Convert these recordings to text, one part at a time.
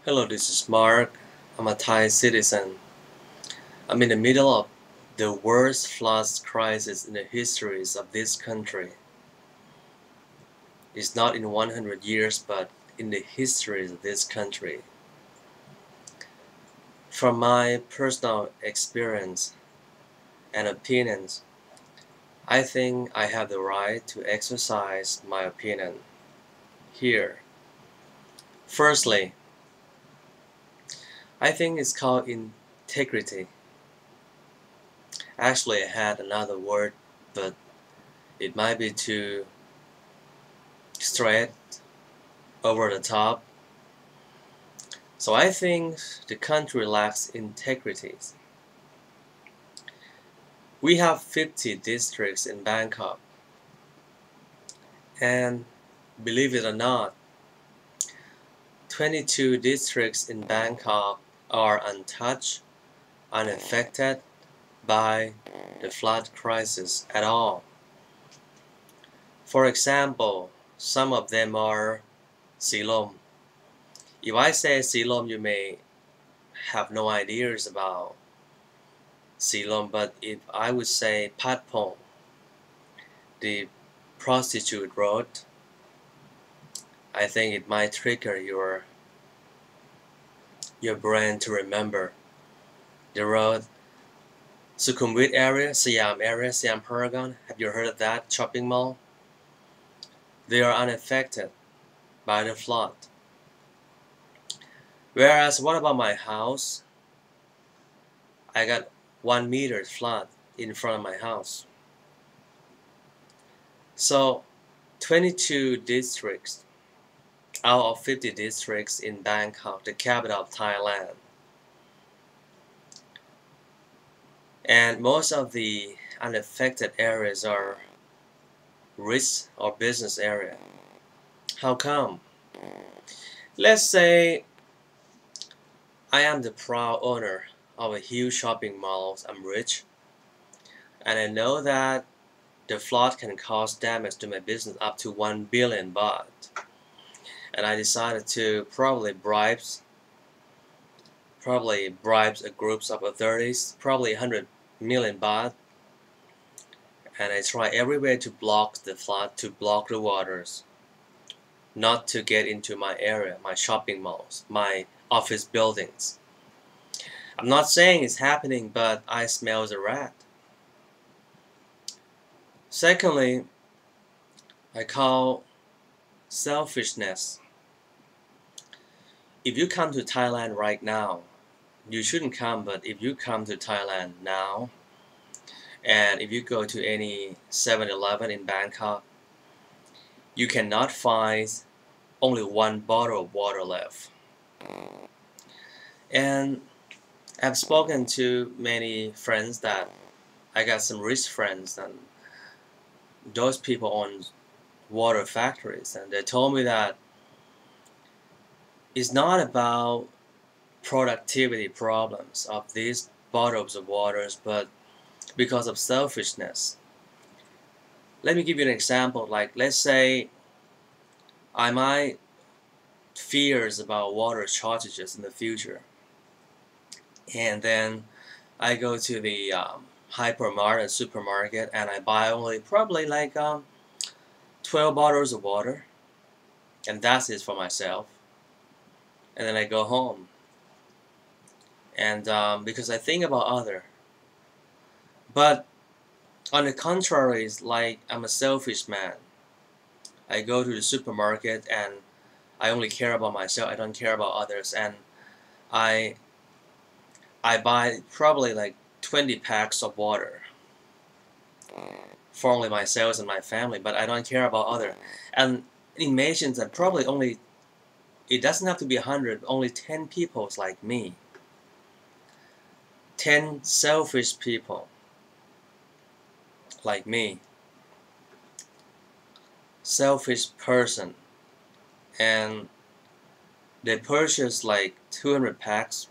Hello, this is Mark. I'm a Thai citizen. I'm in the middle of the worst flood crisis in the histories of this country. It's not in 100 years, but in the history of this country. From my personal experience and opinions, I think I have the right to exercise my opinion here. Firstly, I think it's called integrity. Actually, I had another word, but it might be too straight, over the top. So I think the country lacks integrity. We have 50 districts in Bangkok, and believe it or not, 22 districts in Bangkok are untouched, unaffected by the flood crisis at all. For example, some of them are Silom. If I say Silom, you may have no ideas about Silom, but if I would say Patpong, the prostitute road, I think it might trigger your brain to remember the road. Sukhumvit area, Siam Paragon. Have you heard of that shopping mall? They are unaffected by the flood. Whereas what about my house? I got 1 meter flood in front of my house. So 22 districts out of 50 districts in Bangkok, the capital of Thailand. And most of the unaffected areas are rich or business area. How come? Let's say I am the proud owner of a huge shopping mall. I'm rich, and I know that the flood can cause damage to my business up to 1 billion baht. And I decided to probably bribes a groups of authorities, probably 100 million baht, and I try everywhere to block the flood, to block the waters, not to get into my area, my shopping malls, my office buildings. I'm not saying it's happening, but I smell the rat. Secondly, I call selfishness. If you come to Thailand right now, you shouldn't come, but if you come to Thailand now, and if you go to any 7-Eleven in Bangkok, you cannot find only one bottle of water left. And I've spoken to many friends that I got some rich friends, and those people own water factories, and they told me that it's not about productivity problems of these bottles of waters, but because of selfishness. Let me give you an example. Like, let's say I might fears about water shortages in the future, and then I go to the hypermarket and supermarket, and I buy only probably like 12 bottles of water, and that's it for myself. And then I go home, and because I think about other. But on the contrary, it's like I'm a selfish man. I go to the supermarket and I only care about myself. I don't care about others, and I I buy probably like 20 packs of water for only myself and my family, but I don't care about others. And imagine that probably only, it doesn't have to be 100, only 10 people like me. 10 selfish people like me. Selfish person. And they purchase like 200 packs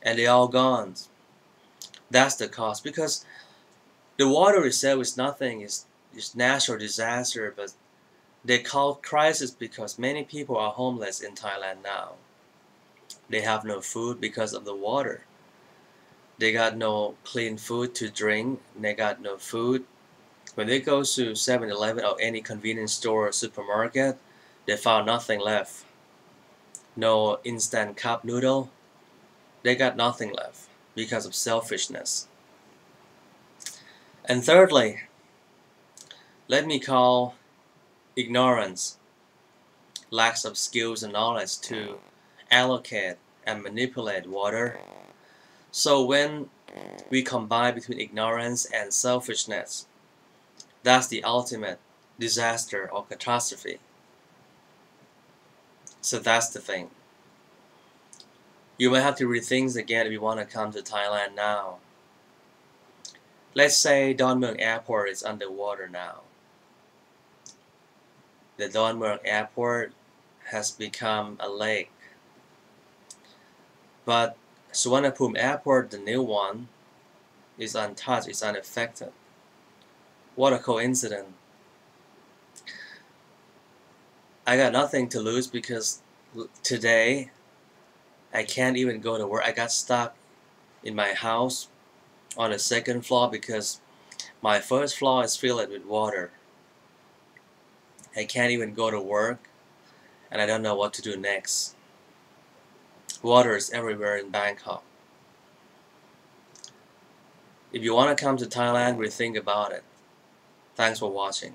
and they all gone. That's the cost, because the water itself is nothing, it's natural disaster, but they call crisis because many people are homeless in Thailand now. They have no food because of the water. They got no clean food to drink. They got no food. When they go to 7-Eleven or any convenience store or supermarket, they found nothing left. No instant cup noodle. They got nothing left because of selfishness. And thirdly, let me call ignorance, lack of skills and knowledge to allocate and manipulate water. So when we combine between ignorance and selfishness, that's the ultimate disaster or catastrophe. So that's the thing. You might have to rethink again if you want to come to Thailand now. Let's say Don Mueang Airport is underwater now. The Don Mueang Airport has become a lake. But Suvarnabhumi Airport, the new one, is untouched, is unaffected. What a coincidence. I got nothing to lose because today I can't even go to work. I got stuck in my house on the second floor because my first floor is filled with water. I can't even go to work and I don't know what to do next. Water is everywhere in Bangkok. If you want to come to Thailand, rethink about it. Thanks for watching.